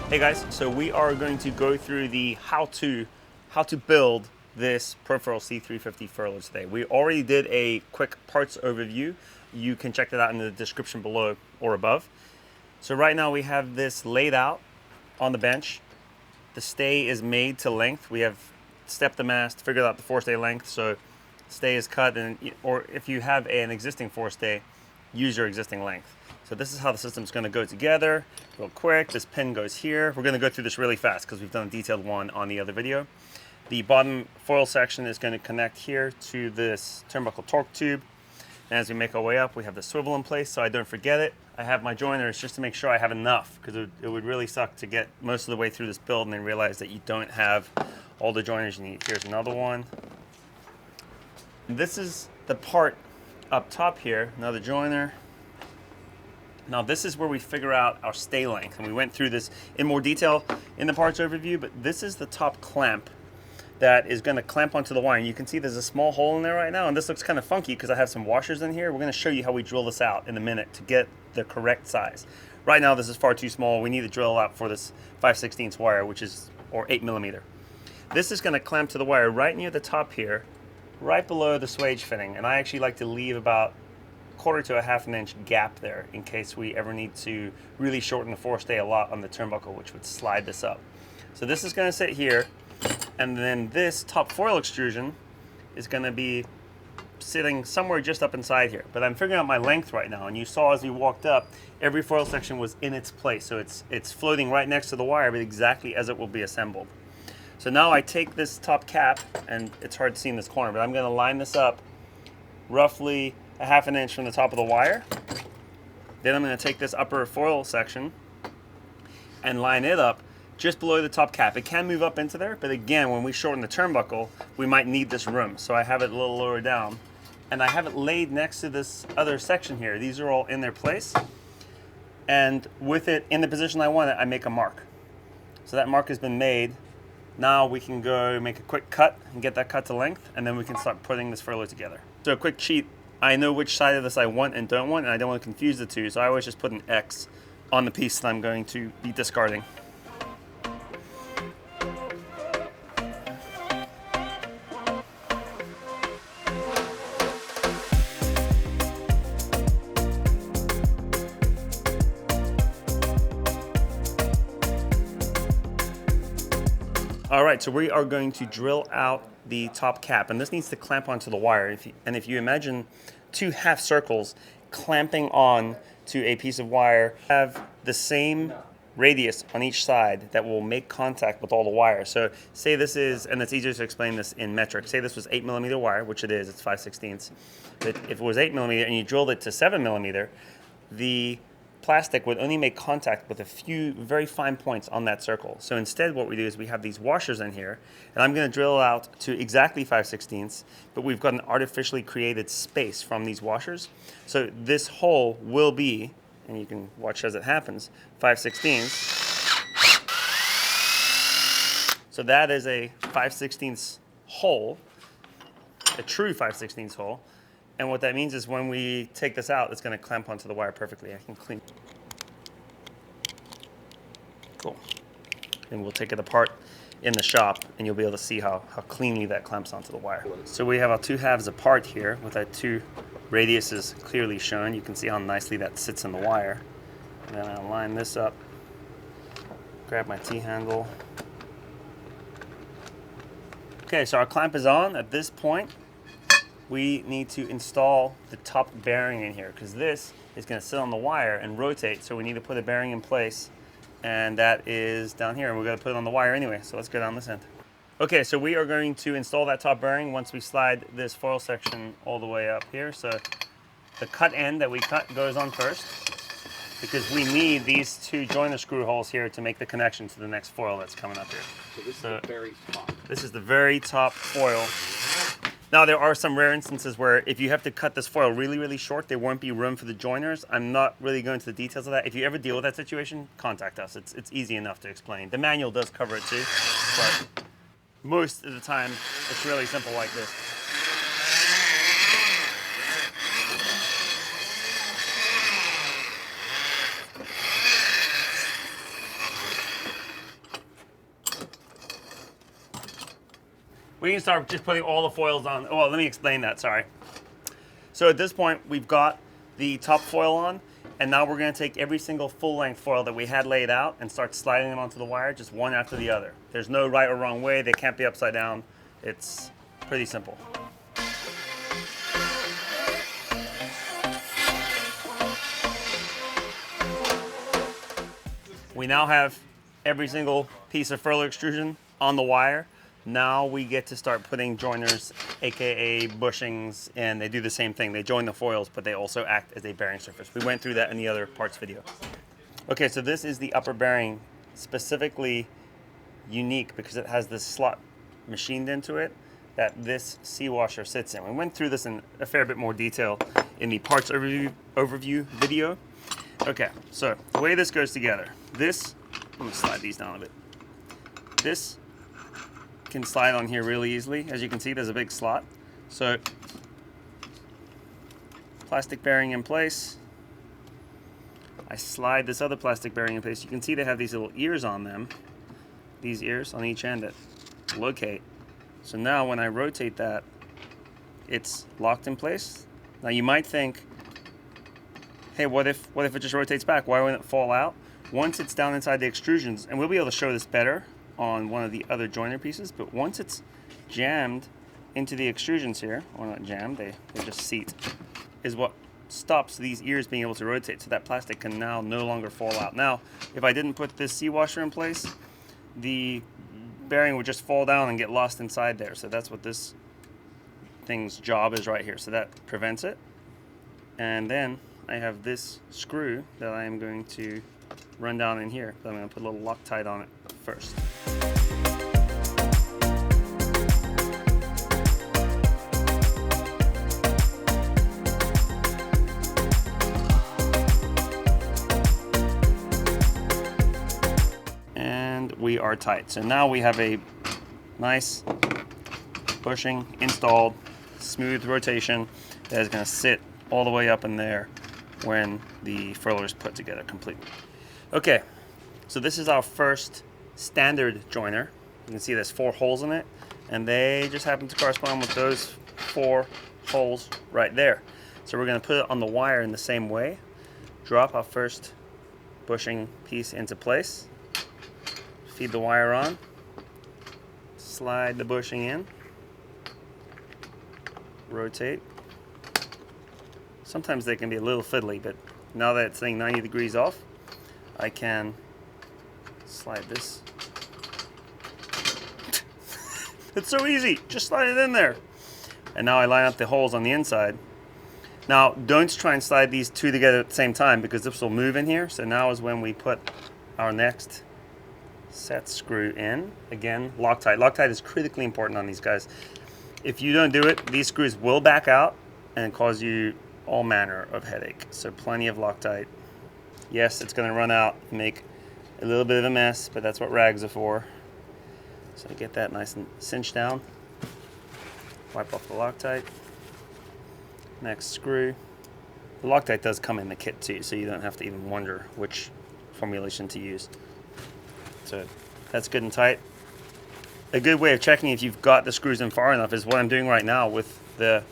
Hey guys, so we are going to go through the how to build this ProFurl C350 furler today. We already did a quick parts overview. You can check that out in the description below or above. So right now we have this laid out on the bench. The stay is made to length. We have stepped the mast, figured out the forestay length, so stay is cut, or if you have an existing forestay, use your existing length. So this is how the system's going to go together real quick. This pin goes here. We're going to go through this really fast because we've done a detailed one on the other video. The bottom foil section is going to connect here to this turnbuckle torque tube. And as we make our way up, we have the swivel in place so I don't forget it. I have my joiners just to make sure I have enough, because it would really suck to get most of the way through this build and then realize that you don't have all the joiners you need. Here's another one. This is the part up top here, another joiner. Now this is where we figure out our stay length, and we went through this in more detail in the parts overview, but this is the top clamp that is going to clamp onto the wire. And you can see there's a small hole in there right now, and this looks kind of funky because I have some washers in here. We're going to show you how we drill this out in a minute to get the correct size. Right now this is far too small. We need to drill out for this 5/16 wire, or 8mm. This is going to clamp to the wire right near the top here, right below the swage fitting, and I actually like to leave about 1/4 to 1/2 inch gap there in case we ever need to really shorten the forestay a lot on the turnbuckle, which would slide this up. So this is going to sit here, and then this top foil extrusion is going to be sitting somewhere just up inside here. But I'm figuring out my length right now, and you saw as we walked up, every foil section was in its place, so it's floating right next to the wire, but exactly as it will be assembled. So now I take this top cap, and it's hard to see in this corner, but I'm going to line this up roughly 1/2 inch from the top of the wire. Then I'm going to take this upper foil section and line it up just below the top cap. It can move up into there, but again, when we shorten the turnbuckle, we might need this room. So I have it a little lower down, and I have it laid next to this other section here. These are all in their place, and with it in the position I want it, I make a mark. So that mark has been made. Now we can go make a quick cut and get that cut to length, and then we can start putting this furler together. So a quick cheat. I know which side of this I want and don't want, and I don't want to confuse the two, so I always just put an X on the piece that I'm going to be discarding. All right, so we are going to drill out the top cap, and this needs to clamp onto the wire. If you imagine two half circles clamping on to a piece of wire, have the same radius on each side that will make contact with all the wire. So say this is, and it's easier to explain this in metric, say this was 8mm wire, which it is, it's 5/16. But if it was 8mm and you drilled it to 7mm, the plastic would only make contact with a few very fine points on that circle. So instead what we do is we have these washers in here, and I'm going to drill out to exactly 5/16, but we've got an artificially created space from these washers. So this hole will be, and you can watch as it happens, 5/16. So that is a 5/16 hole, a true 5/16 hole. And what that means is when we take this out, it's going to clamp onto the wire perfectly. I can clean. Cool. And we'll take it apart in the shop, and you'll be able to see how cleanly that clamps onto the wire. So we have our two halves apart here with our two radiuses clearly shown. You can see how nicely that sits in the wire. And then I'll line this up, grab my T-handle. Okay, so our clamp is on. At this point, we need to install the top bearing in here, because this is going to sit on the wire and rotate, so we need to put a bearing in place, and that is down here, and we're going to put it on the wire anyway, so let's go down this end. Okay, so we are going to install that top bearing once we slide this foil section all the way up here. So the cut end that we cut goes on first, because we need these two joiner screw holes here to make the connection to the next foil that's coming up here. So this is the very top. This is the very top foil. Now, there are some rare instances where if you have to cut this foil really, really short, there won't be room for the joiners. I'm not really going into the details of that. If you ever deal with that situation, contact us. It's easy enough to explain. The manual does cover it too, but most of the time, it's really simple like this. we can start just putting all the foils on. Oh, let me explain that, sorry. So at this point, we've got the top foil on, and now we're gonna take every single full-length foil that we had laid out and start sliding them onto the wire, just one after the other. There's no right or wrong way. They can't be upside down. It's pretty simple. We now have every single piece of furler extrusion on the wire. Now we get to start putting joiners, AKA bushings, and they do the same thing. They join the foils, but they also act as a bearing surface. We went through that in the other parts video. Okay, so this is the upper bearing, specifically unique because it has this slot machined into it that this C-washer sits in. We went through this in a fair bit more detail in the parts overview video. Okay, so the way this goes together, this, let me slide these down a bit. This can slide on here really easily. As you can see, there's a big slot. So, plastic bearing in place. I slide this other plastic bearing in place. You can see they have these little ears on them. These ears on each end that locate. So now when I rotate that, it's locked in place. Now you might think, hey, what if it just rotates back? Why wouldn't it fall out? Once it's down inside the extrusions, and we'll be able to show this better on one of the other joiner pieces, but once it's jammed into the extrusions here, or not jammed, they just seat, is what stops these ears being able to rotate, so that plastic can now no longer fall out. Now, if I didn't put this C-washer in place, the bearing would just fall down and get lost inside there. So that's what this thing's job is right here. So that prevents it. And then I have this screw that I am going to run down in here. But I'm going to put a little Loctite on it first. And we are tight. So now we have a nice bushing installed, smooth rotation that is going to sit all the way up in there when the furler is put together completely. Okay, so this is our first standard joiner. You can see there's 4 holes in it, and they just happen to correspond with those 4 holes right there. So we're going to put it on the wire in the same way. Drop our first bushing piece into place. Feed the wire on. Slide the bushing in. Rotate. Sometimes they can be a little fiddly, but now that it's saying 90 degrees off, I can slide this. It's so easy, just slide it in there. And now I line up the holes on the inside. Now, don't try and slide these 2 together at the same time because this will move in here. So now is when we put our next set screw in. Again, Loctite. Loctite is critically important on these guys. If you don't do it, these screws will back out and cause you all manner of headache. So plenty of Loctite. Yes, it's going to run out and make a little bit of a mess, but that's what rags are for. So get that nice and cinched down. Wipe off the Loctite. Next screw. The Loctite does come in the kit too, so you don't have to even wonder which formulation to use. So that's good and tight. A good way of checking if you've got the screws in far enough is what I'm doing right now with the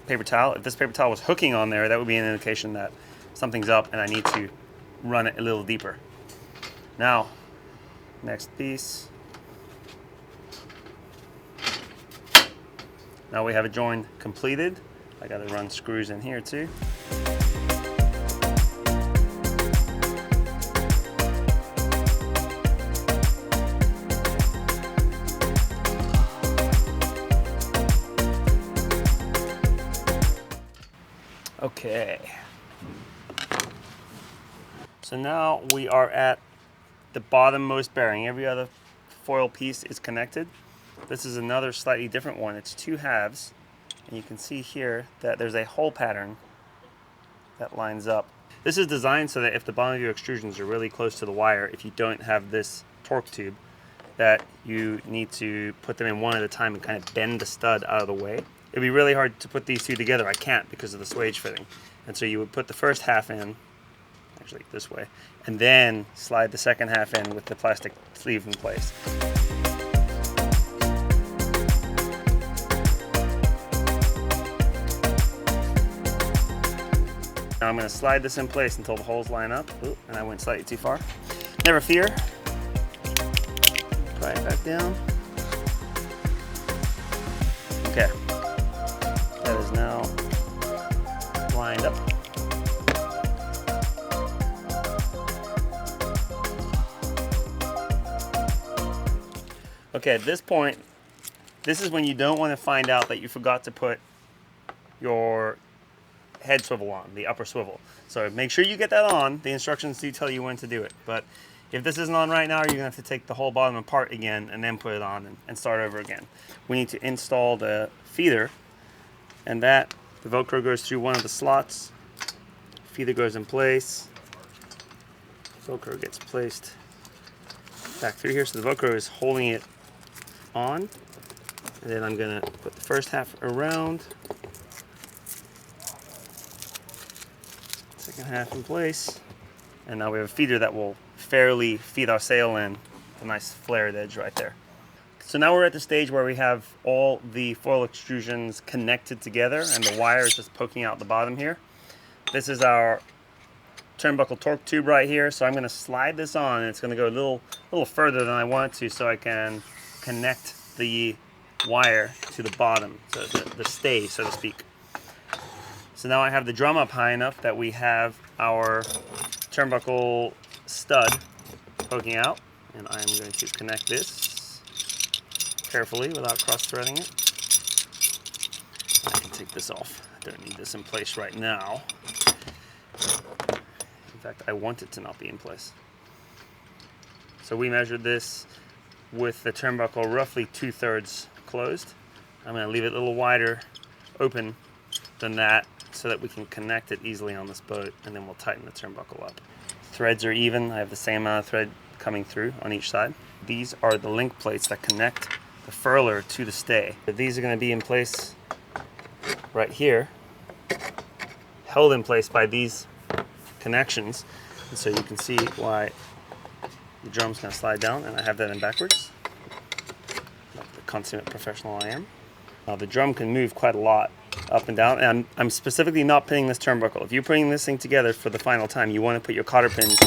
paper towel. If this paper towel was hooking on there, that would be an indication that something's up and I need to run it a little deeper. Now, next piece. Now we have a join completed. I got to run screws in here too. Okay. So now we are at the bottommost bearing. Every other foil piece is connected. This is another slightly different one. It's 2 halves, and you can see here that there's a hole pattern that lines up. This is designed so that if the bottom of your extrusions are really close to the wire, if you don't have this torque tube, that you need to put them in one at a time and kind of bend the stud out of the way. It'd be really hard to put these 2 together. I can't because of the swage fitting. And so you would put the first half in, actually this way, and then slide the second half in with the plastic sleeve in place. Now I'm going to slide this in place until the holes line up. Ooh, and I went slightly too far. Never fear. Pry it back down. Okay. That is now lined up. Okay, at this point, this is when you don't want to find out that you forgot to put your head swivel on, the upper swivel. So make sure you get that on. The instructions do tell you when to do it. But if this isn't on right now, you're going to have to take the whole bottom apart again and then put it on and start over again. We need to install the feeder, and that, the Velcro goes through one of the slots. Feeder goes in place. Velcro gets placed back through here. So the Velcro is holding it on, and then I'm gonna put the first half around, second half in place, and now we have a feeder that will fairly feed our sail in, a nice flared edge right there. So now we're at the stage where we have all the foil extrusions connected together and the wire is just poking out the bottom here. This is our turnbuckle torque tube right here, so I'm going to slide this on, and it's going to go a little further than I want it to, so I can connect the wire to the bottom, so the stay, so to speak. So now I have the drum up high enough that we have our turnbuckle stud poking out, and I'm going to connect this carefully without cross-threading it. I can take this off. I don't need this in place right now. In fact, I want it to not be in place. So we measured this with the turnbuckle roughly 2/3 closed. I'm going to leave it a little wider open than that so that we can connect it easily on this boat, and then we'll tighten the turnbuckle up. Threads are even. I have the same amount of thread coming through on each side. These are the link plates that connect the furler to the stay. These are going to be in place right here, held in place by these connections, and so you can see why the drum's going to slide down, and I have that in backwards, like the consummate professional I am. Now the drum can move quite a lot up and down, and I'm specifically not pinning this turnbuckle. If you're putting this thing together for the final time, you want to put your cotter pins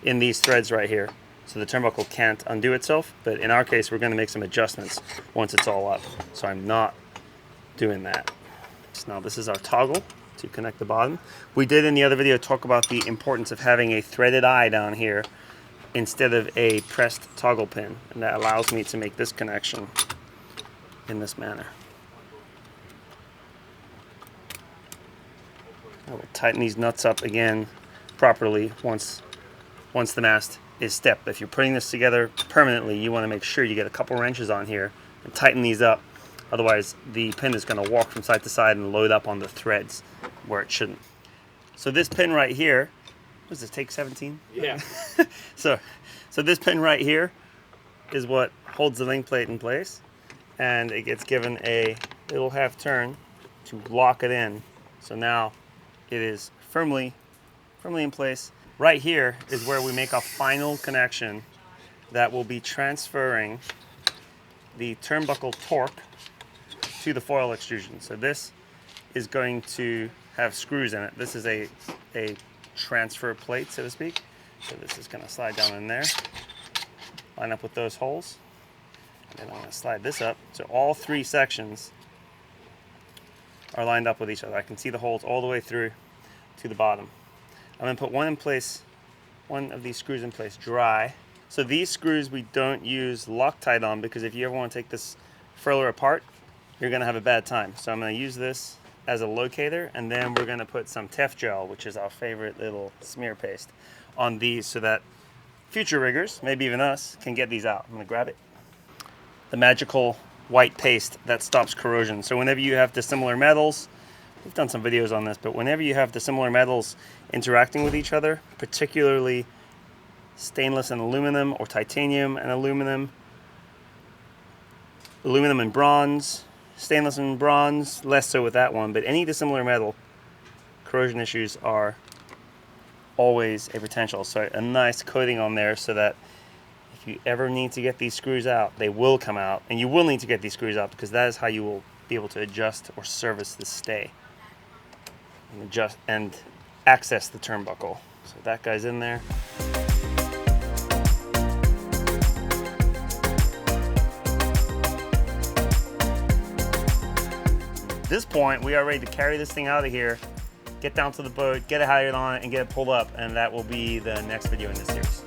in these threads right here, so the turnbuckle can't undo itself. But in our case, we're going to make some adjustments once it's all up, so I'm not doing that. So now this is our toggle to connect the bottom. We did in the other video talk about the importance of having a threaded eye down here instead of a pressed toggle pin, and that allows me to make this connection in this manner. I will tighten these nuts up again properly once the mast is stepped. If you're putting this together permanently, you want to make sure you get a couple wrenches on here and tighten these up. Otherwise, the pin is going to walk from side to side and load up on the threads where it shouldn't. So this pin right here, what does this take, 17? Yeah. So this pin right here is what holds the link plate in place, and it gets given a little half turn to lock it in. So now it is firmly in place. Right here is where we make a final connection that will be transferring the turnbuckle torque to the foil extrusion. So this is going to have screws in it. This is a transfer plate, so to speak. So this is going to slide down in there, line up with those holes, and then I'm going to slide this up. So all three sections are lined up with each other. I can see the holes all the way through to the bottom. I'm going to put one of these screws in place dry. So these screws we don't use Loctite on, because if you ever want to take this furler apart, you're going to have a bad time. So I'm going to use this as a locator, and then we're going to put some Tef gel, which is our favorite little smear paste, on these so that future riggers, maybe even us, can get these out. I'm going to grab it. The magical white paste that stops corrosion. So whenever you have dissimilar metals, we've done some videos on this, but whenever you have dissimilar metals interacting with each other, particularly stainless and aluminum, or titanium and aluminum, aluminum and bronze, stainless and bronze, less so with that one, but any dissimilar metal, corrosion issues are always a potential. So a nice coating on there so that if you ever need to get these screws out, they will come out, and you will need to get these screws out, because that is how you will be able to adjust or service the stay and access the turnbuckle. So that guy's in there. At this point, we are ready to carry this thing out of here, get down to the boat, get a halyard on it, and get it pulled up, and that will be the next video in this series.